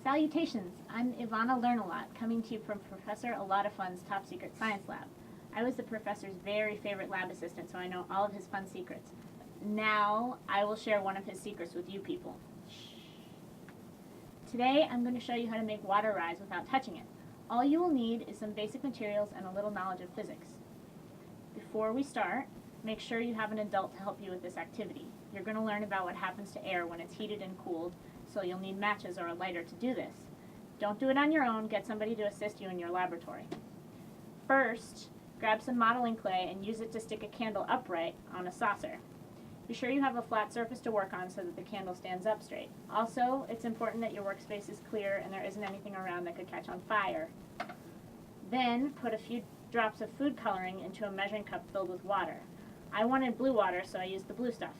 Salutations! I'm Ivana Learn-A-Lot, coming to you from Professor A Lot of Fun's Top Secret Science Lab. I was the professor's very favorite lab assistant, so I know all of his fun secrets. Now, I will share one of his secrets with you people. Today, I'm going to show you how to make water rise without touching it. All you will need is some basic materials and a little knowledge of physics. Before we start, make sure you have an adult to help you with this activity. You're going to learn about what happens to air when it's heated and cooled, so you'll need matches or a lighter to do this. Don't do it on your own, get somebody to assist you in your laboratory. First, grab some modeling clay and use it to stick a candle upright on a saucer. Be sure you have a flat surface to work on so that the candle stands up straight. Also, it's important that your workspace is clear and there isn't anything around that could catch on fire. Then, put a few drops of food coloring into a measuring cup filled with water. I wanted blue water, so I used the blue stuff.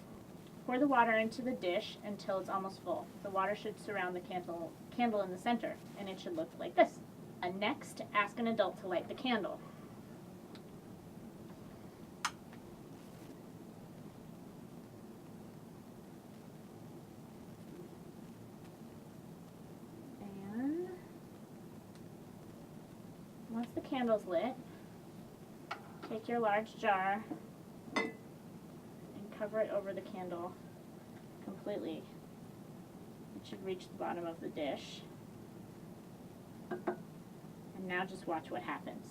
Pour the water into the dish until it's almost full. The water should surround the candle in the center, and it should look like this. Next, ask an adult to light the candle. And once the candle's lit, take your large jar and cover it over the candle completely. It should reach the bottom of the dish. And now just watch what happens.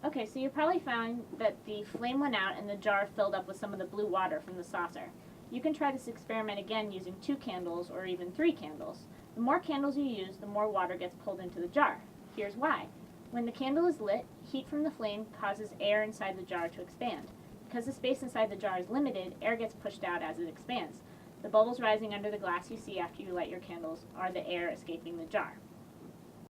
Okay, so you probably found that the flame went out and the jar filled up with some of the blue water from the saucer. You can try this experiment again using 2 candles or even 3 candles. The more candles you use, the more water gets pulled into the jar. Here's why. When the candle is lit, heat from the flame causes air inside the jar to expand. Because the space inside the jar is limited, air gets pushed out as it expands. The bubbles rising under the glass you see after you light your candles are the air escaping the jar.